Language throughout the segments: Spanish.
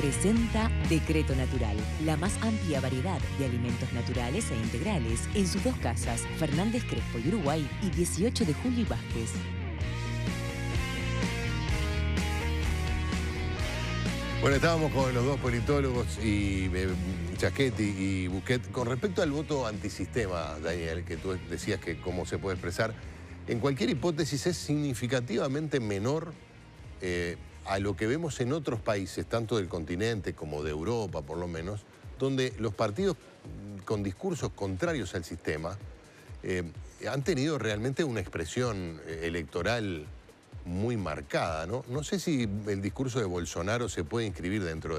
presenta Decreto Natural, la más amplia variedad de alimentos naturales e integrales en sus dos casas, Fernández Crespo y Uruguay, y 18 de Julio y Vázquez. Bueno, estábamos con los dos politólogos, Schiachetti y Busquet. Con respecto al voto antisistema, Daniel, que tú decías que cómo se puede expresar, en cualquier hipótesis es significativamente menor a lo que vemos en otros países, tanto del continente como de Europa, por lo menos, donde los partidos con discursos contrarios al sistema han tenido realmente una expresión electoral muy marcada, ¿no? No sé si el discurso de Bolsonaro se puede inscribir dentro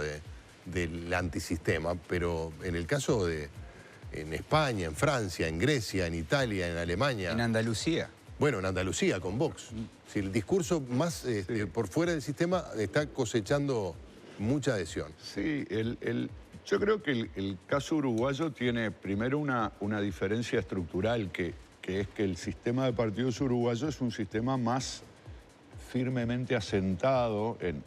del antisistema, pero en el caso en España, en Francia, en Grecia, en Italia, en Alemania... En Andalucía. Bueno, en Andalucía, con Vox. Si el discurso más por fuera del sistema está cosechando mucha adhesión. Sí, yo creo que el caso uruguayo tiene primero una diferencia estructural, que es que el sistema de partidos uruguayo es un sistema más firmemente asentado en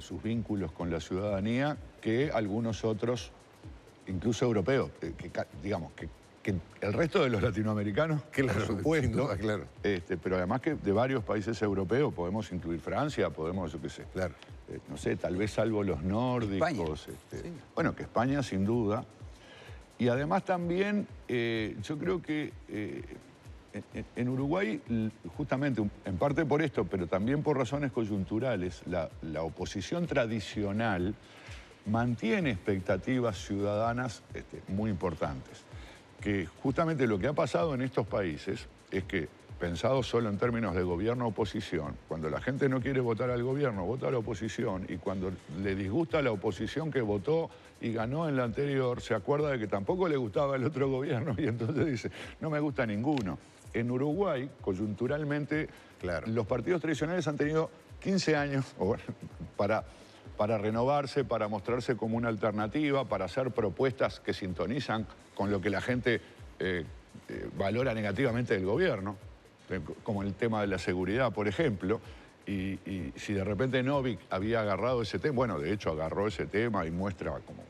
sus vínculos con la ciudadanía que algunos otros, incluso europeos, digamos, que el resto de los latinoamericanos, claro, por supuesto, claro. Pero además que de varios países europeos, podemos incluir Francia, podemos, yo qué sé, claro. No sé, tal vez salvo los nórdicos. Sí. Bueno, que España sin duda. Y además también, yo creo que en Uruguay, justamente, en parte por esto, pero también por razones coyunturales, la oposición tradicional mantiene expectativas ciudadanas muy importantes. Que justamente lo que ha pasado en estos países es que, pensado solo en términos de gobierno-oposición, cuando la gente no quiere votar al gobierno, vota a la oposición, y cuando le disgusta la oposición que votó y ganó en la anterior, se acuerda de que tampoco le gustaba el otro gobierno y entonces dice, no me gusta ninguno. En Uruguay, coyunturalmente, claro, los partidos tradicionales han tenido 15 años para renovarse, para mostrarse como una alternativa, para hacer propuestas que sintonizan con lo que la gente valora negativamente del gobierno, como el tema de la seguridad, por ejemplo. Y si de repente Novik había agarrado ese tema, bueno, de hecho agarró ese tema y muestra como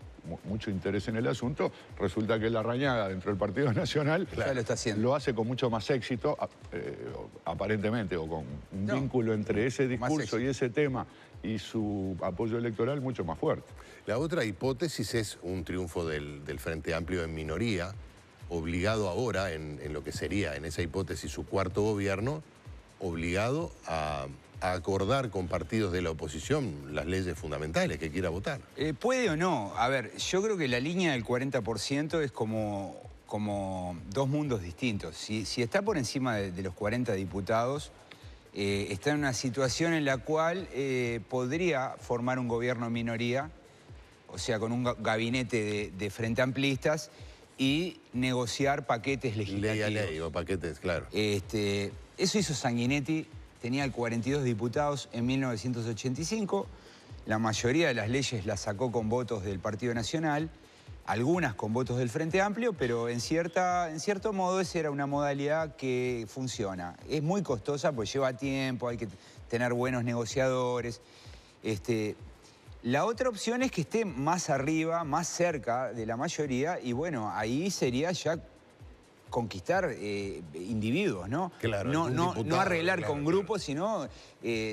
mucho interés en el asunto, resulta que Larrañaga dentro del Partido Nacional lo hace con mucho más éxito, aparentemente, o con un vínculo entre ese discurso y ese tema y su apoyo electoral mucho más fuerte. La otra hipótesis es un triunfo del Frente Amplio en minoría, obligado ahora, en lo que sería, en esa hipótesis, su cuarto gobierno, obligado a acordar con partidos de la oposición las leyes fundamentales que quiera votar. ¿Puede o no? A ver, yo creo que la línea del 40% es como dos mundos distintos. Si está por encima de los 40 diputados, está en una situación en la cual podría formar un gobierno en minoría, o sea, con un gabinete de frente amplistas, y negociar paquetes legislativos. Ley a ley o paquetes, claro. Eso hizo Sanguinetti, tenía 42 diputados en 1985, la mayoría de las leyes las sacó con votos del Partido Nacional, algunas con votos del Frente Amplio, pero en cierto modo esa era una modalidad que funciona. Es muy costosa porque lleva tiempo, hay que tener buenos negociadores. La otra opción es que esté más arriba, más cerca de la mayoría, y bueno, ahí sería ya conquistar individuos, ¿no? Claro, no arreglar con grupos, sino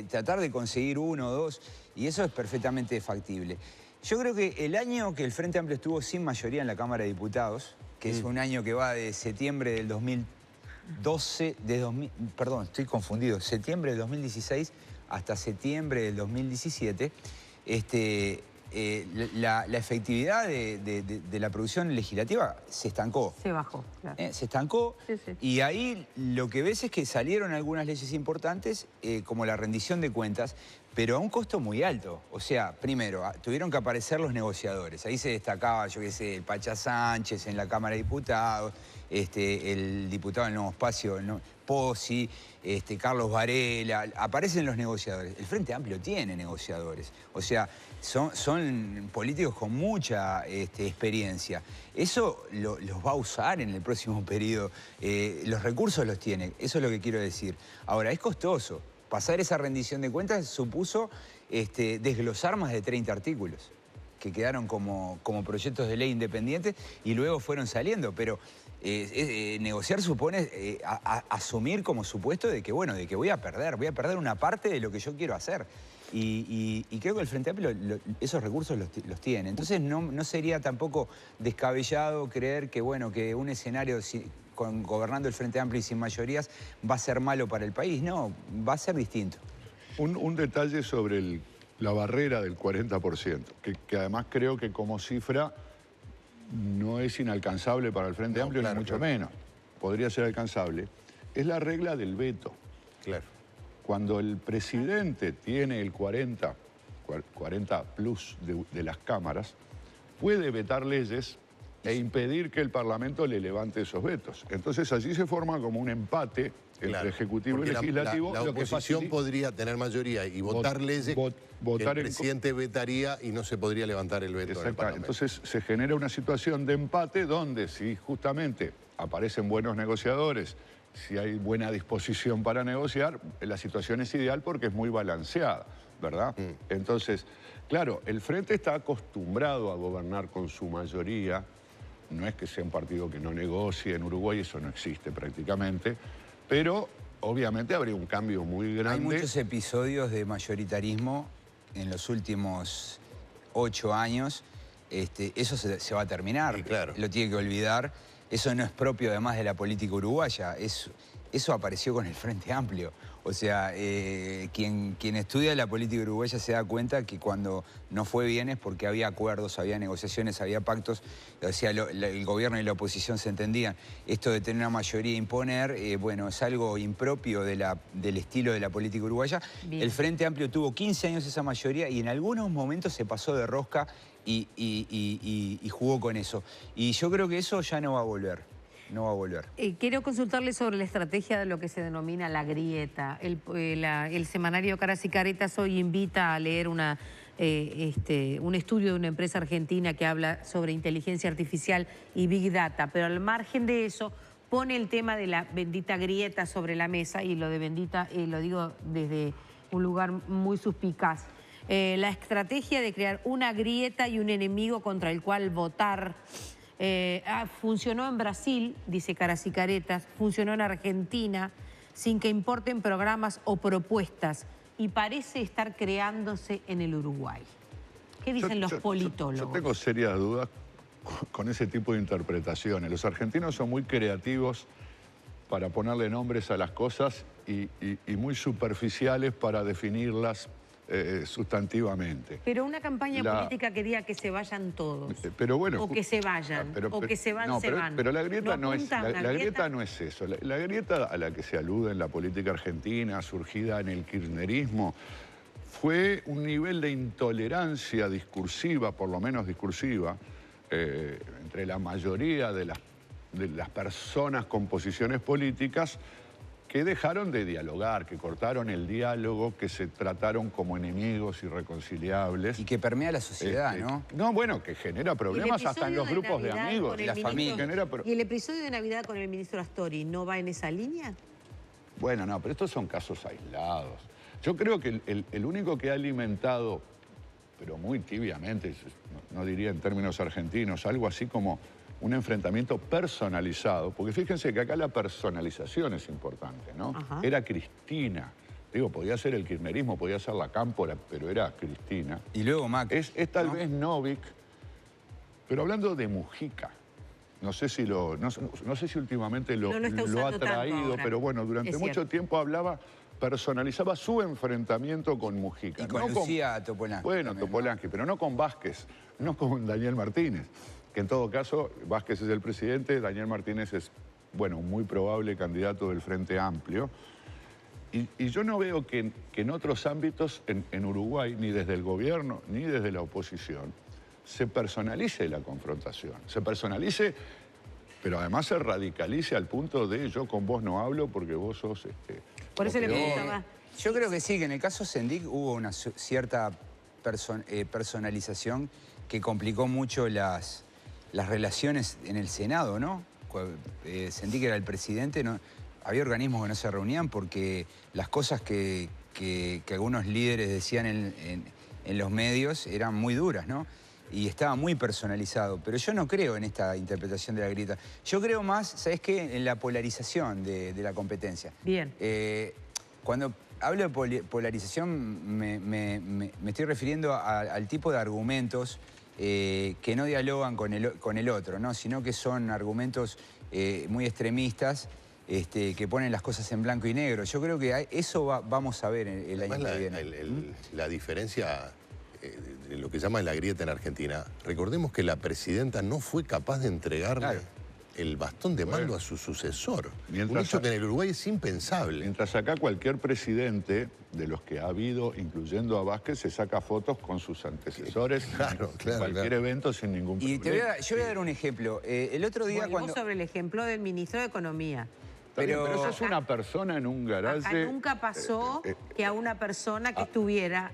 tratar de conseguir uno o dos, y eso es perfectamente factible. Yo creo que el año que el Frente Amplio estuvo sin mayoría en la Cámara de Diputados, que es un año que va de septiembre del 2012, perdón, estoy confundido, septiembre del 2016 hasta septiembre del 2017, la efectividad de la producción legislativa se estancó. Se bajó, claro. Se estancó, sí. Y ahí lo que ves es que salieron algunas leyes importantes, como la rendición de cuentas, pero a un costo muy alto. O sea, primero, tuvieron que aparecer los negociadores. Ahí se destacaba, yo qué sé, el Pacha Sánchez en la Cámara de Diputados, el diputado del Nuevo Espacio, Pozzi, Carlos Varela, aparecen los negociadores. El Frente Amplio tiene negociadores, o sea, son políticos con mucha experiencia. Eso los va a usar en el próximo periodo, los recursos los tiene, eso es lo que quiero decir. Ahora, es costoso. pasar esa rendición de cuentas supuso desglosar más de 30 artículos que quedaron como proyectos de ley independientes y luego fueron saliendo. Pero negociar supone asumir como supuesto de que, bueno, de que voy a perder una parte de lo que yo quiero hacer. Y creo que el Frente Amplio esos recursos los tiene. Entonces no sería tampoco descabellado creer que, bueno, que un escenario gobernando el Frente Amplio y sin mayorías va a ser malo para el país. No, va a ser distinto. Un detalle sobre la barrera del 40%, que además creo que como cifra no es inalcanzable para el Frente Amplio, ni mucho menos. Podría ser alcanzable. Es la regla del veto. Claro. Cuando el presidente tiene el 40 plus de las cámaras, puede vetar leyes e impedir que el Parlamento le levante esos vetos. Entonces allí se forma como un empate entre Ejecutivo y Legislativo. La oposición podría tener mayoría y votar leyes que el presidente vetaría y no se podría levantar el veto. Exactamente. Entonces se genera una situación de empate donde si justamente aparecen buenos negociadores, si hay buena disposición para negociar, la situación es ideal porque es muy balanceada, ¿verdad? Entonces, claro, el Frente está acostumbrado a gobernar con su mayoría. No es que sea un partido que no negocie. En Uruguay eso no existe prácticamente. Pero, obviamente, habría un cambio muy grande. Hay muchos episodios de mayoritarismo en los últimos 8 años. Eso se va a terminar. Sí, claro. Lo tiene que olvidar. Eso no es propio, además, de la política uruguaya. Eso apareció con el Frente Amplio. O sea, quien estudia la política uruguaya se da cuenta que cuando no fue bien es porque había acuerdos, había negociaciones, había pactos. O sea, el gobierno y la oposición se entendían. Esto de tener una mayoría e imponer, bueno, es algo impropio del estilo de la política uruguaya. Bien. El Frente Amplio tuvo 15 años esa mayoría y en algunos momentos se pasó de rosca y jugó con eso. Y yo creo que eso ya no va a volver. No va a volver. Quiero consultarle sobre la estrategia de lo que se denomina la grieta. El semanario Caras y Caretas hoy invita a leer un estudio de una empresa argentina que habla sobre inteligencia artificial y Big Data, pero al margen de eso pone el tema de la bendita grieta sobre la mesa, y lo de bendita lo digo desde un lugar muy suspicaz. La estrategia de crear una grieta y un enemigo contra el cual votar. Funcionó en Brasil, dice Caras y Caretas, funcionó en Argentina, sin que importen programas o propuestas, y parece estar creándose en el Uruguay. ¿Qué dicen los politólogos? Yo tengo serias dudas con ese tipo de interpretaciones. Los argentinos son muy creativos para ponerle nombres a las cosas y muy superficiales para definirlas sustantivamente. Pero una campaña política que diga que se vayan todos, pero bueno, o que se vayan, o que se van, se van. Pero la grieta no es la grieta no es eso. La grieta a la que se alude en la política argentina, surgida en el kirchnerismo, fue un nivel de intolerancia discursiva, por lo menos discursiva, entre la mayoría de las personas con posiciones políticas, que dejaron de dialogar, que cortaron el diálogo, que se trataron como enemigos irreconciliables. Y que permea la sociedad, ¿no? No, bueno, que genera problemas hasta en los grupos de amigos, la familia. ¿Y el episodio de Navidad con el ministro Astori no va en esa línea? Bueno, no, pero estos son casos aislados. Yo creo que el único que ha alimentado, pero muy tibiamente, no diría en términos argentinos, algo así como un enfrentamiento personalizado, porque fíjense que acá la personalización es importante, ¿no? Ajá. Era Cristina. Digo, podía ser el kirchnerismo, podía ser la Cámpora, pero era Cristina. Y luego Macri. Es tal vez Novik, pero hablando de Mujica. No sé si últimamente lo ha traído, pero bueno, durante mucho tiempo personalizaba su enfrentamiento con Mujica. Y con Lucía Topolansky. Bueno, también, Topolansky, pero no con Vázquez, no con Daniel Martínez. Que en todo caso, Vázquez es el presidente, Daniel Martínez es, bueno, un muy probable candidato del Frente Amplio. Y yo no veo que en otros ámbitos, en Uruguay, ni desde el gobierno, ni desde la oposición, se personalice la confrontación. Se personalice, pero además se radicalice al punto de yo con vos no hablo porque vos sos... Por eso le preguntaba. Yo creo que sí, que en el caso Sendik hubo una cierta personalización que complicó mucho las relaciones en el Senado, ¿no? Sentí que era el presidente, ¿no? Había organismos que no se reunían porque las cosas que que algunos líderes decían en los medios eran muy duras, ¿no? Y estaba muy personalizado. Pero yo no creo en esta interpretación de la grieta. Yo creo más, ¿sabes qué? En la polarización de la competencia. Bien. Cuando hablo de polarización me estoy refiriendo al tipo de argumentos que no dialogan con el otro, ¿no? Sino que son argumentos muy extremistas, que ponen las cosas en blanco y negro. Yo creo que eso vamos a ver el año que viene. La diferencia de lo que llaman la grieta en Argentina, recordemos que la presidenta no fue capaz de entregarle el bastón de mando a su sucesor. Un hecho que en el Uruguay es impensable. Mientras acá cualquier presidente de los que ha habido, incluyendo a Vázquez, se saca fotos con sus antecesores en cualquier evento sin ningún problema. Y yo voy a dar un ejemplo. El otro día cuando... sobre el ejemplo del ministro de Economía. Pero eso es una persona en un garaje. Acá nunca pasó que a una persona que estuviera,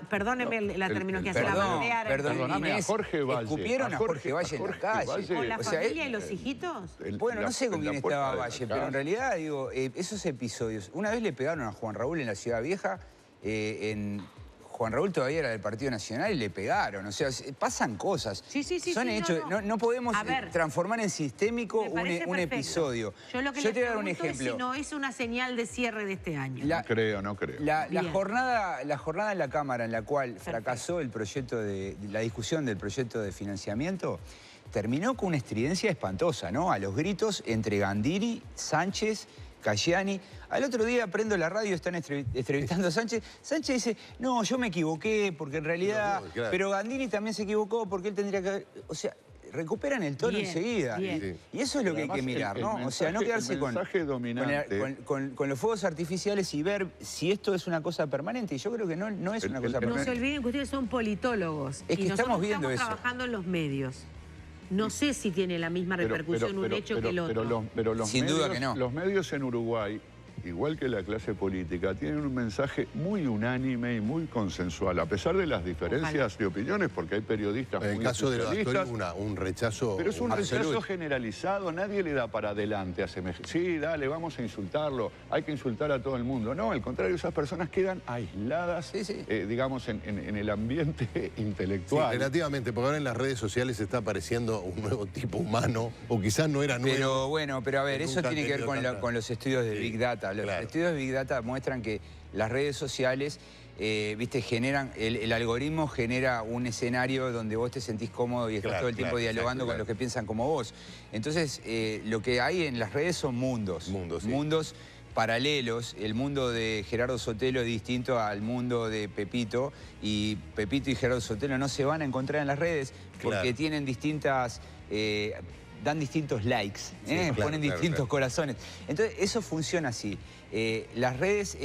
perdóneme la terminología, se la bardeara. Perdóname, a Jorge Valle. Escupieron a Jorge Valle en la calle. ¿Con la familia y los hijitos? Bueno, no sé con quién estaba Valle, pero en realidad, digo, esos episodios. Una vez le pegaron a Juan Raúl en la Ciudad Vieja, Juan Raúl todavía era del Partido Nacional y le pegaron. O sea, pasan cosas. Son hechos. No podemos transformar en sistémico un episodio. Yo lo que le pregunto es si no es una señal de cierre de este año. No creo. La jornada en la Cámara en la cual fracasó el proyecto la discusión del proyecto de financiamiento terminó con una estridencia espantosa, ¿no? A los gritos entre Gandini, Sánchez, Cayani. Al otro día prendo la radio, están entrevistando a Sánchez. Sánchez dice, no, yo me equivoqué porque en realidad... Pero Gandini también se equivocó porque él tendría que haber... O sea, recuperan el tono enseguida. Y eso es lo que hay que mirar, ¿no? O sea, no quedarse con los fuegos artificiales y ver si esto es una cosa permanente. Y yo creo que no es una cosa permanente. No se olviden que ustedes son politólogos. Es que estamos viendo eso. Trabajando en los medios. No sé si tiene la misma repercusión un hecho que el otro. Pero sin duda que no. Los medios en Uruguay, igual que la clase política, tienen un mensaje muy unánime y muy consensual, a pesar de las diferencias de opiniones, porque hay periodistas muy especialistas. En el caso de los actores, un rechazo pero es un rechazo generalizado, nadie le da para adelante a semejante. Sí, dale, vamos a insultarlo, hay que insultar a todo el mundo. No, al contrario, esas personas quedan aisladas, digamos, en el ambiente intelectual. Sí, relativamente, porque ahora en las redes sociales está apareciendo un nuevo tipo humano, o quizás no era nuevo. Pero a ver, eso tiene que ver con los estudios de Big Data. Los estudios de Big Data muestran que las redes sociales, generan, el algoritmo genera un escenario donde vos te sentís cómodo y estás todo el tiempo dialogando con los que piensan como vos. Entonces, lo que hay en las redes son mundos paralelos. El mundo de Gerardo Sotelo es distinto al mundo de Pepito, y Pepito y Gerardo Sotelo no se van a encontrar en las redes porque tienen distintas... dan distintos likes, ponen distintos corazones. Entonces, eso funciona así. Las redes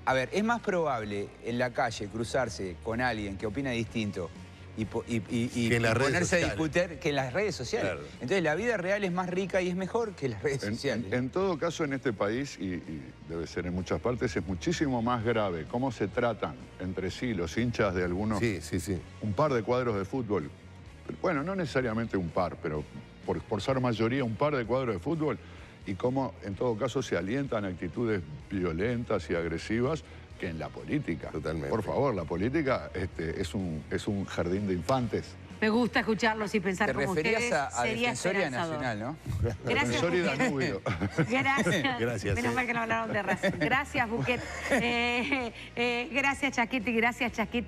a ver, es más probable en la calle cruzarse con alguien que opina distinto y ponerse a discutir que en las redes sociales. Entonces, la vida real es más rica y es mejor que las redes sociales. En todo caso, en este país, y debe ser en muchas partes, es muchísimo más grave cómo se tratan entre sí los hinchas de algunos... un par de cuadros de fútbol. Bueno, no necesariamente un par, pero por ser mayoría un par de cuadros de fútbol, y cómo en todo caso se alientan actitudes violentas y agresivas que en la política. Totalmente. Por favor, la política es un jardín de infantes. Me gusta escucharlos y pensar como ustedes. Te referías a Defensoría Nacional, ¿no? Gracias, Buquet. Gracias. Menos mal que no hablaron de raza. Gracias, Buquet. Gracias, Chaquetti.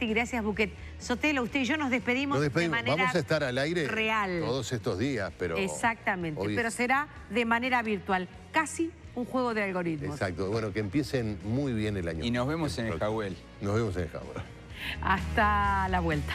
Gracias, Buquet. Sotelo, usted y yo nos despedimos de manera Vamos a estar al aire real todos estos días, pero... Exactamente, pero será de manera virtual. Casi un juego de algoritmos. Exacto. Bueno, que empiecen muy bien el año. Y nos vemos en el Jawel. Nos vemos en el Jawel. Hasta la vuelta.